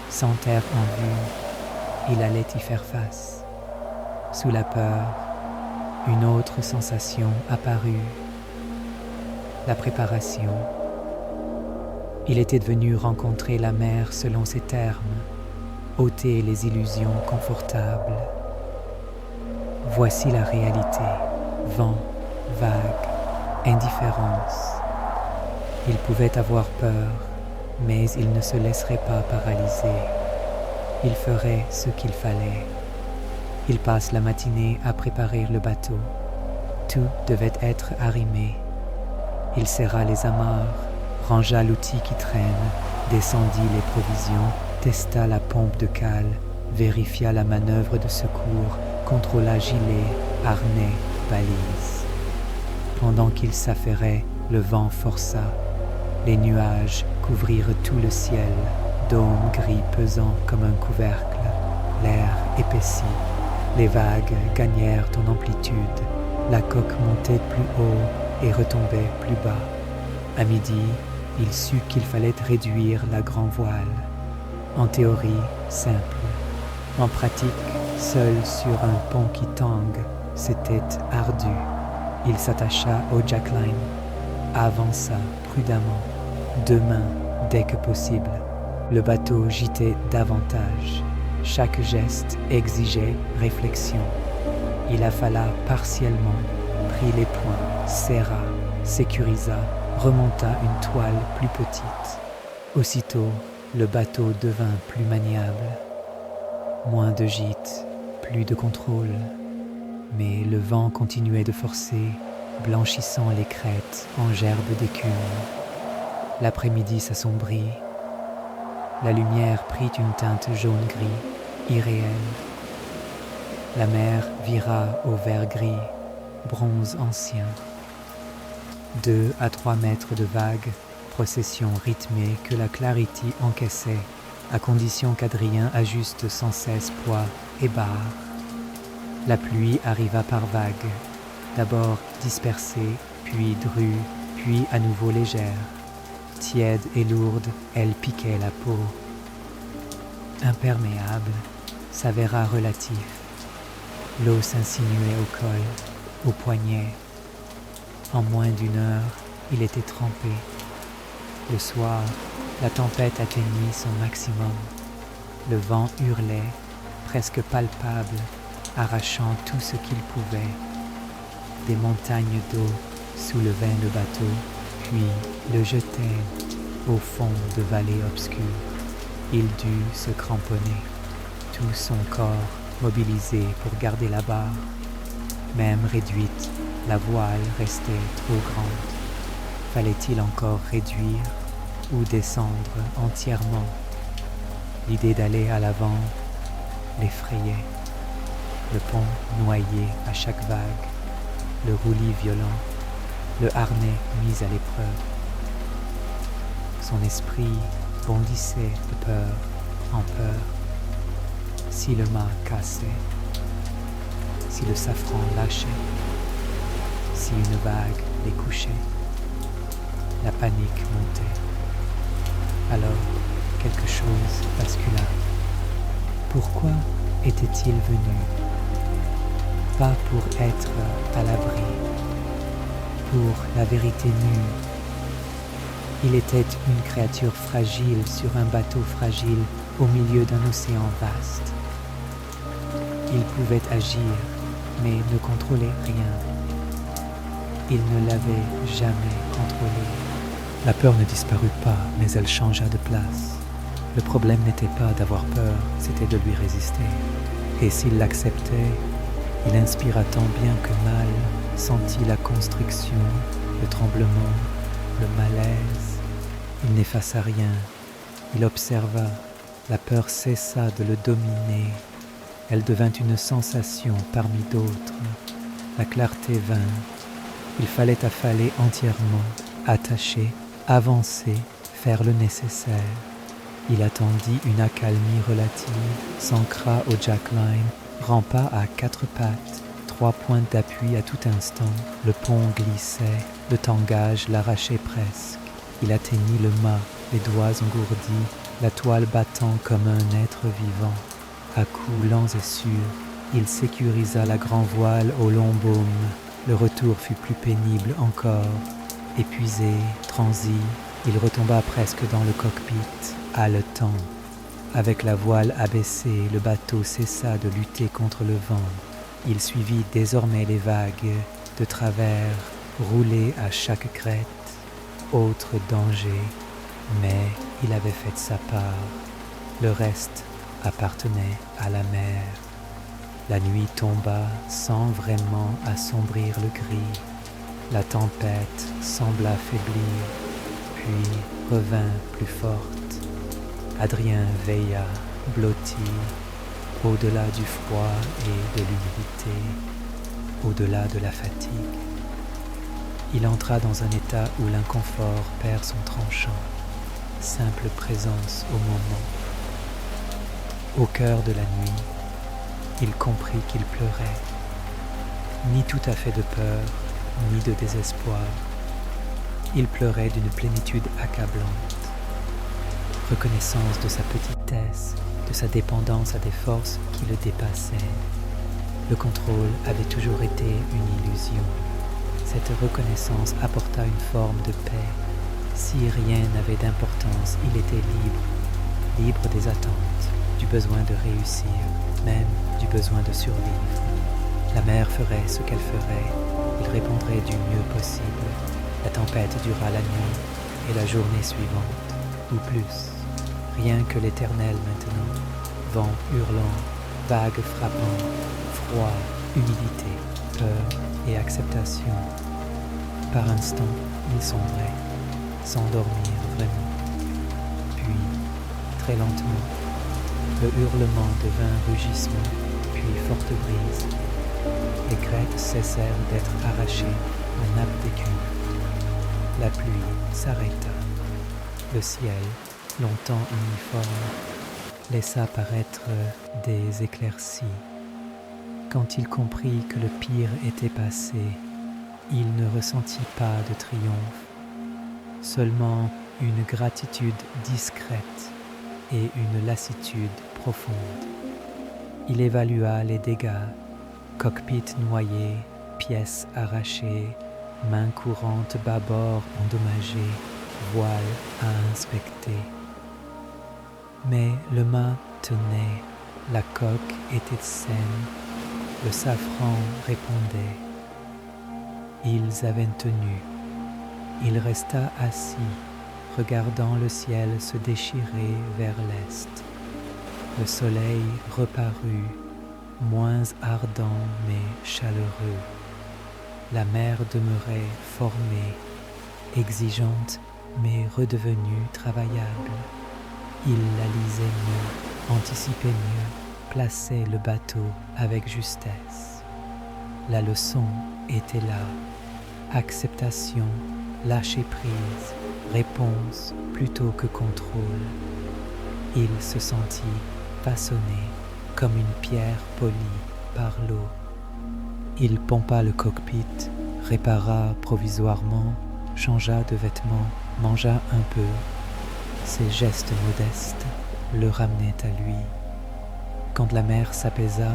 sans terre en vue, il allait y faire face. Sous la peur, une autre sensation apparut. La préparation. Il était venu rencontrer la mer selon ses termes, ôter les illusions confortables. Voici la réalité, vent, vague, indifférence. Il pouvait avoir peur, mais il ne se laisserait pas paralyser. Il ferait ce qu'il fallait. Il passe la matinée à préparer le bateau. Tout devait être arrimé. Il serra les amarres, rangea l'outil qui traîne, descendit les provisions, testa la pompe de cale, vérifia la manœuvre de secours, contrôla gilet, harnais, balises. Pendant qu'il s'affairait, le vent força. Les nuages couvrirent tout le ciel, dôme gris pesant comme un couvercle. L'air épaissit. Les vagues gagnèrent en amplitude. La coque montait plus haut et retombait plus bas. À midi, il sut qu'il fallait réduire la grand voile. En théorie, simple. En pratique, seul sur un pont qui tangue, c'était ardu. Il s'attacha au jackline, avança prudemment, 2 mains dès que possible. Le bateau gîtait davantage. Chaque geste exigeait réflexion. Il affala partiellement, prit les poings, serra, sécurisa, remonta une toile plus petite. Aussitôt, le bateau devint plus maniable. Moins de gîtes, plus de contrôle. Mais le vent continuait de forcer, blanchissant les crêtes en gerbes d'écume. L'après-midi s'assombrit. La lumière prit une teinte jaune-gris, irréelle. La mer vira au vert-gris, bronze ancien. 2 à 3 mètres de vagues, procession rythmée que la Clarity encaissait, à condition qu'Adrien ajuste sans cesse poids et barre. La pluie arriva par vagues, d'abord dispersée, puis drue, puis à nouveau légère. Tiède et lourde, elle piquait la peau. imperméable, s'avéra relatif. L'eau s'insinuait au col, au poignet. En moins d'une heure, il était trempé. Le soir, la tempête atteignit son maximum. Le vent hurlait, presque palpable, arrachant tout ce qu'il pouvait. Des montagnes d'eau soulevaient le bateau, puis le jetaient au fond de vallées obscures. Il dut se cramponner, tout son corps mobilisé pour garder la barre. Même réduite, la voile restait trop grande. Fallait-il encore réduire ou descendre entièrement? L'idée d'aller à l'avant l'effrayait. Le pont noyé à chaque vague, le roulis violent, le harnais mis à l'épreuve. Son esprit bondissait de peur en peur. Si le mât cassait, si le safran lâchait, si une vague les couchait, la panique montait. Alors, quelque chose bascula. Pourquoi était-il venu? Pas pour être à l'abri, pour la vérité nue. Il était une créature fragile sur un bateau fragile au milieu d'un océan vaste. Il pouvait agir, mais ne contrôlait rien. Il ne l'avait jamais contrôlé. La peur ne disparut pas, mais elle changea de place. Le problème n'était pas d'avoir peur, c'était de lui résister. Et s'il l'acceptait, il inspira tant bien que mal, sentit la constriction, le tremblement, le malaise. Il n'effaça rien, il observa. La peur cessa de le dominer. Elle devint une sensation parmi d'autres. La clarté vint. Il fallait affaler entièrement, attacher, avancer, faire le nécessaire. Il attendit une accalmie relative, s'ancra au jackline, rampa à 4 pattes, 3 points d'appui à tout instant. Le pont glissait, le tangage l'arrachait presque. Il atteignit le mât, les doigts engourdis, la toile battant comme un être vivant. À coups lents et sûrs, il sécurisa la grand-voile au long baume. Le retour fut plus pénible encore. Épuisé, transi, il retomba presque dans le cockpit, haletant. Avec la voile abaissée, le bateau cessa de lutter contre le vent. Il suivit désormais les vagues, de travers, roulé à chaque crête. Autre danger, mais il avait fait sa part. Le reste appartenait à la mer. La nuit tomba sans vraiment assombrir le gris. La tempête sembla faiblir, puis revint plus forte. Adrien veilla, blotti, au-delà du froid et de l'humidité, au-delà de la fatigue. Il entra dans un état où l'inconfort perd son tranchant, simple présence au moment. Au cœur de la nuit, il comprit qu'il pleurait, ni tout à fait de peur, ni de désespoir. Il pleurait d'une plénitude accablante, reconnaissance de sa petitesse, de sa dépendance à des forces qui le dépassaient. Le contrôle avait toujours été une illusion. Cette reconnaissance apporta une forme de paix. Si rien n'avait d'importance, il était libre des attentes, du besoin de réussir, même du besoin de survivre. La mer ferait ce qu'elle ferait, il répondrait du mieux possible. La tempête dura la nuit et la journée suivante, ou plus. Rien que l'éternel maintenant, vent hurlant, vagues frappant, froid, humidité, peur et acceptation. Par instants, il sombrait, s'endormir vraiment. Puis, très lentement, le hurlement devint rugissement, puis forte brise. Les crêtes cessèrent d'être arrachées en nappes d'écume. La pluie s'arrêta. Le ciel, longtemps uniforme, laissa paraître des éclaircies. Quand il comprit que le pire était passé, il ne ressentit pas de triomphe, seulement une gratitude discrète et une lassitude profonde. Il évalua les dégâts, cockpit noyé, pièces arrachées, main courante bâbord endommagée, voile à inspecter. Mais le mât tenait, la coque était saine, le safran répondait. Ils avaient tenu. Il resta assis, regardant le ciel se déchirer vers l'est. Le soleil reparut, moins ardent mais chaleureux. La mer demeurait formée, exigeante mais redevenue travaillable. Il la lisait mieux, anticipait mieux, plaçait le bateau avec justesse. La leçon était là. Acceptation, lâcher prise, réponse plutôt que contrôle. Il se sentit façonné comme une pierre polie par l'eau. Il pompa le cockpit, répara provisoirement, changea de vêtements, mangea un peu. Ses gestes modestes le ramenaient à lui. Quand la mer s'apaisa,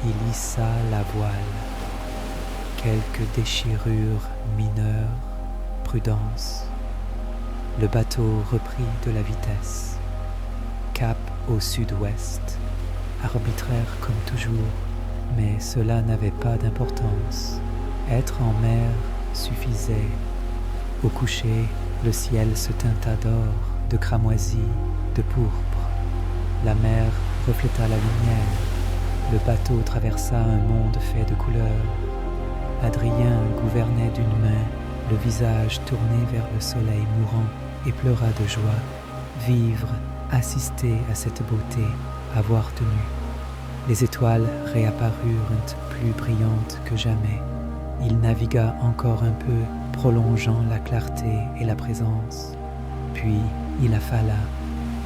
il hissa la voile. Quelques déchirures mineures, prudence. Le bateau reprit de la vitesse. Cap au sud-ouest, arbitraire comme toujours, mais cela n'avait pas d'importance. Être en mer suffisait. Au coucher, le ciel se teinta d'or, de cramoisi, de pourpre. La mer refléta la lumière. Le bateau traversa un monde fait de couleurs. Adrien gouvernait d'une main, le visage tourné vers le soleil mourant, et pleura de joie. Vivre, assister à cette beauté, avoir tenu. Les étoiles réapparurent plus brillantes que jamais. Il navigua encore un peu, prolongeant la clarté et la présence. Puis il affala,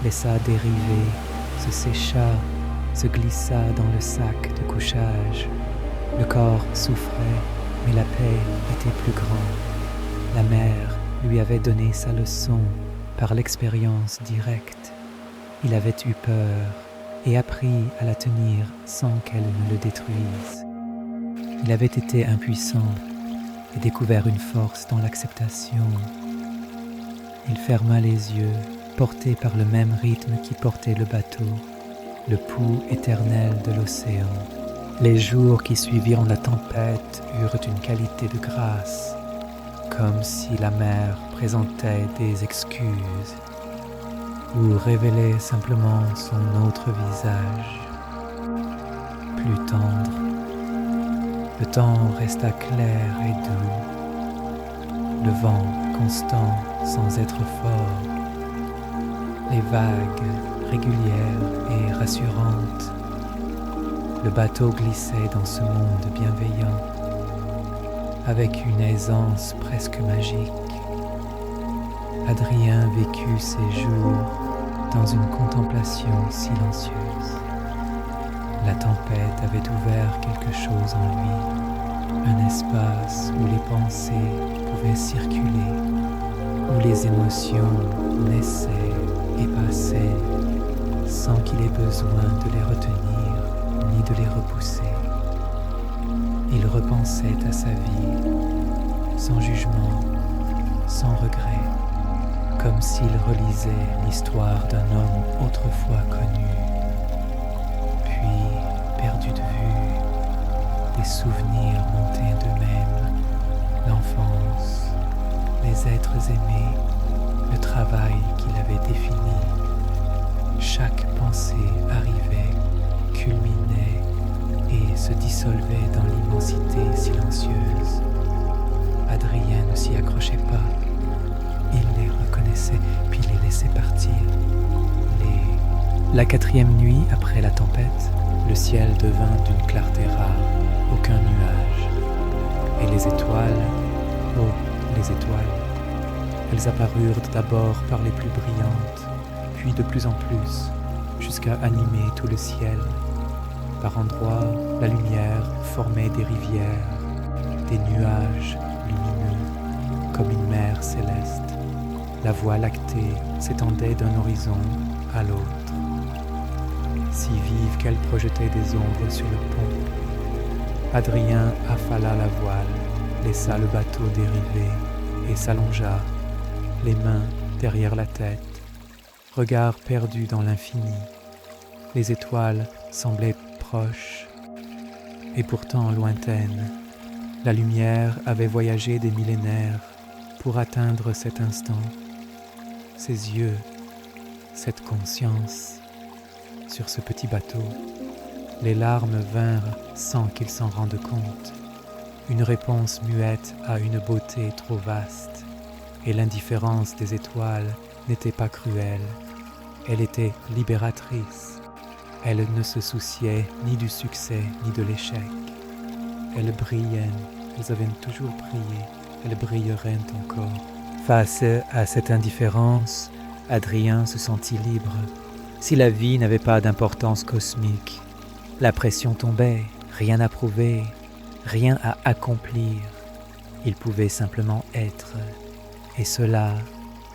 laissa dériver, se sécha, se glissa dans le sac de couchage. Le corps souffrait, mais la paix était plus grande. La mer lui avait donné sa leçon par l'expérience directe. Il avait eu peur et appris à la tenir sans qu'elle ne le détruise. Il avait été impuissant et découvert une force dans l'acceptation. Il ferma les yeux, porté par le même rythme qui portait le bateau, le pouls éternel de l'océan. Les jours qui suivirent la tempête eurent une qualité de grâce, comme si la mer présentait des excuses ou révélait simplement son autre visage, plus tendre. Le temps resta clair et doux, le vent constant sans être fort, les vagues régulières et rassurantes. Le bateau glissait dans ce monde bienveillant, avec une aisance presque magique. Adrien vécut ses jours dans une contemplation silencieuse. La tempête avait ouvert quelque chose en lui, un espace où les pensées pouvaient circuler, où les émotions naissaient et passaient, sans qu'il ait besoin de les retenir ni de les repousser. Il repensait à sa vie, sans jugement, sans regret, comme s'il relisait l'histoire d'un homme autrefois connu, puis perdu de vue, des souvenirs montaient d'eux-mêmes, l'enfance, les êtres aimés, le travail qu'il avait défini. Chaque pensée arrivait, culminait et se dissolvait dans l'immensité silencieuse. Adrien ne s'y accrochait pas. Il les reconnaissait, puis les laissait partir. La quatrième nuit après la tempête, le ciel devint d'une clarté rare, aucun nuage. Et les étoiles, oh, les étoiles, elles apparurent d'abord par les plus brillantes, puis de plus en plus, jusqu'à animer tout le ciel. Par endroits, la lumière formait des rivières, des nuages lumineux, comme une mer céleste. La voie lactée s'étendait d'un horizon à l'autre. si vive qu'elle projetait des ombres sur le pont. Adrien affala la voile, laissa le bateau dériver et s'allongea, les mains derrière la tête, regard perdu dans l'infini. Les étoiles semblaient proches et pourtant lointaines. La lumière avait voyagé des millénaires pour atteindre cet instant. Ses yeux, cette conscience, sur ce petit bateau, les larmes vinrent sans qu'il s'en rende compte, une réponse muette à une beauté trop vaste, et l'indifférence des étoiles n'était pas cruelle, elle était libératrice, elle ne se souciait ni du succès ni de l'échec, elles brillaient, elles avaient toujours brillé, elles brilleraient encore. Face à cette indifférence, Adrien se sentit libre. Si la vie n'avait pas d'importance cosmique, la pression tombait, rien à prouver, rien à accomplir. Il pouvait simplement être, et cela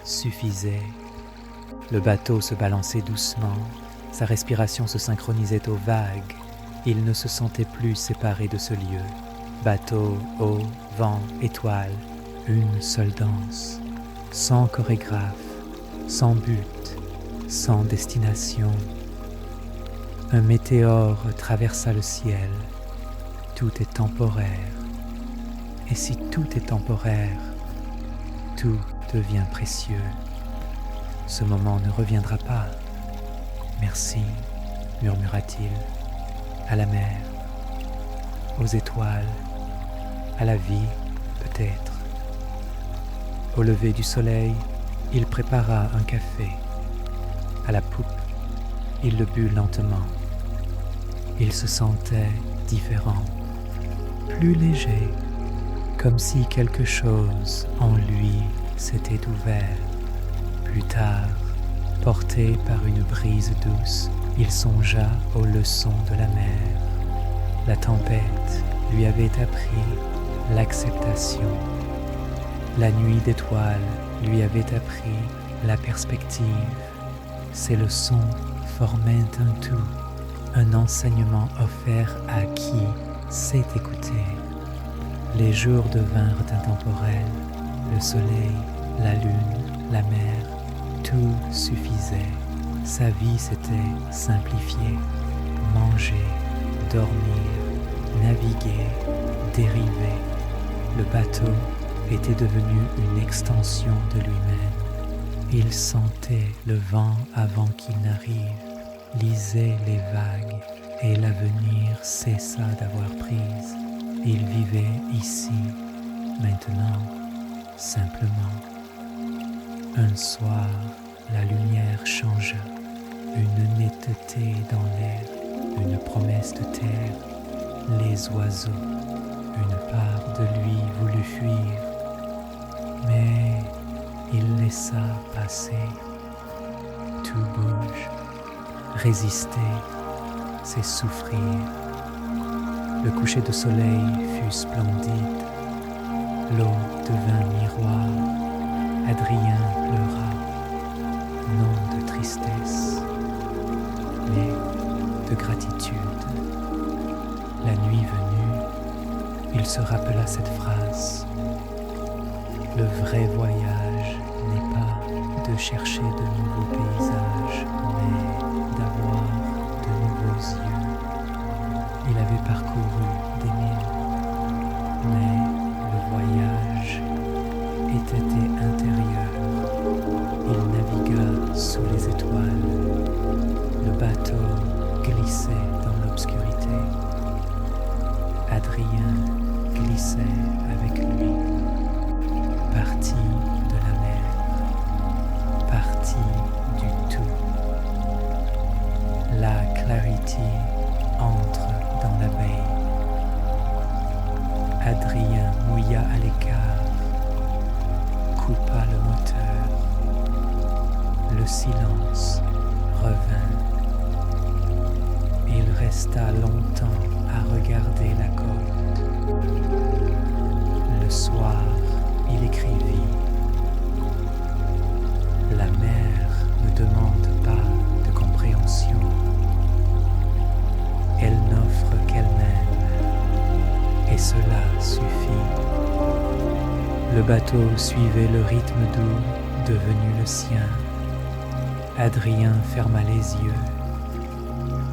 suffisait. Le bateau se balançait doucement, sa respiration se synchronisait aux vagues. Il ne se sentait plus séparé de ce lieu. Bateau, eau, vent, étoile, une seule danse, sans chorégraphe, sans but, sans destination. Un météore traversa le ciel. Tout est temporaire. Et si tout est temporaire, tout devient précieux. Ce moment ne reviendra pas. Merci, murmura-t-il, à la mer, aux étoiles, à la vie, peut-être. Au lever du soleil, il prépara un café. À la poupe, il le but lentement. Il se sentait différent, plus léger, comme si quelque chose en lui s'était ouvert. Plus tard, porté par une brise douce, il songea aux leçons de la mer. La tempête lui avait appris l'acceptation. La nuit d'étoiles lui avait appris la perspective. Ces leçons formaient un tout, un enseignement offert à qui sait écouter. Les jours devinrent intemporels, le soleil, la lune, la mer, tout suffisait. Sa vie s'était simplifiée. Manger, dormir, naviguer, dériver. Le bateau était devenu une extension de lui-même. Il sentait le vent avant qu'il n'arrive, lisait les vagues, et l'avenir cessa d'avoir prise. Il vivait ici, maintenant, simplement. Un soir, la lumière changea, une netteté dans l'air, une promesse de terre, les oiseaux, une part de lui voulut fuir, mais il laissa passer. Tout bouge, résister, c'est souffrir. Le coucher de soleil fut splendide, l'eau devint miroir, Adrien pleura, non de tristesse, mais de gratitude. La nuit venue, il se rappela cette phrase. Le vrai voyage n'est pas de chercher de nouveaux paysages, mais d'avoir de nouveaux yeux. Il avait parcouru des milles, mais le voyage était intérieur. Il navigua sous les étoiles. Le bateau glissait dans l'obscurité. Adrien glissait avec lui, parti de la mer, parti du tout. La clarité entre dans la baie. Adrien mouilla à l'écart, coupa le moteur. Le silence revint. Il resta longtemps à regarder la côte. Le soir, il écrivit « La mer ne demande pas de compréhension. et cela suffit. Le bateau suivait le rythme doux devenu le sien. Adrien ferma les yeux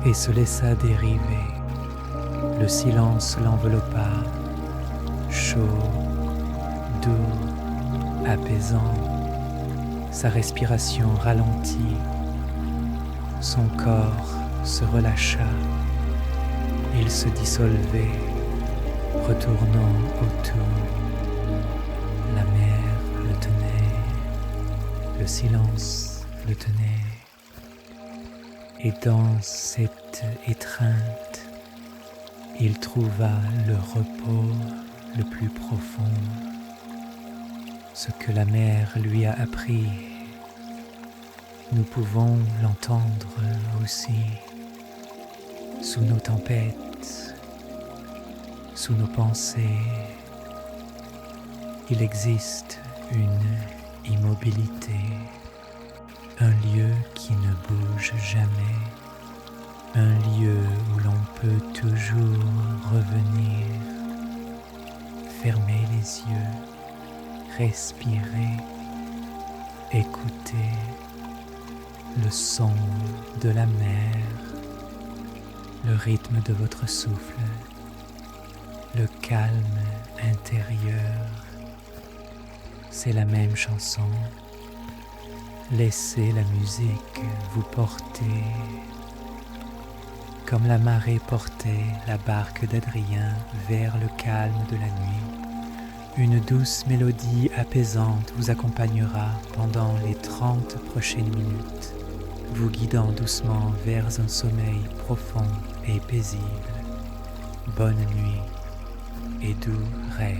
et se laissa dériver. Le silence l'enveloppa, chaud, doux, apaisant. Sa respiration ralentit, son corps se relâcha. Il se dissolvait, retournant autour. La mer le tenait, le silence le tenait. Et dans cette étreinte, il trouva le repos le plus profond. Ce que la mer lui a appris, nous pouvons l'entendre aussi sous nos tempêtes, sous nos pensées. Il existe une immobilité, un lieu qui ne bouge jamais, un lieu où l'on peut toujours revenir, fermer les yeux, respirer, écouter le son de la mer, le rythme de votre souffle, le calme intérieur. C'est la même chanson. Laissez la musique vous porter, comme la marée portait la barque d'Adrien vers le calme de la nuit. Une douce mélodie apaisante vous accompagnera pendant les 30 prochaines minutes, vous guidant doucement vers un sommeil profond et paisible. Bonne nuit et doux rêves.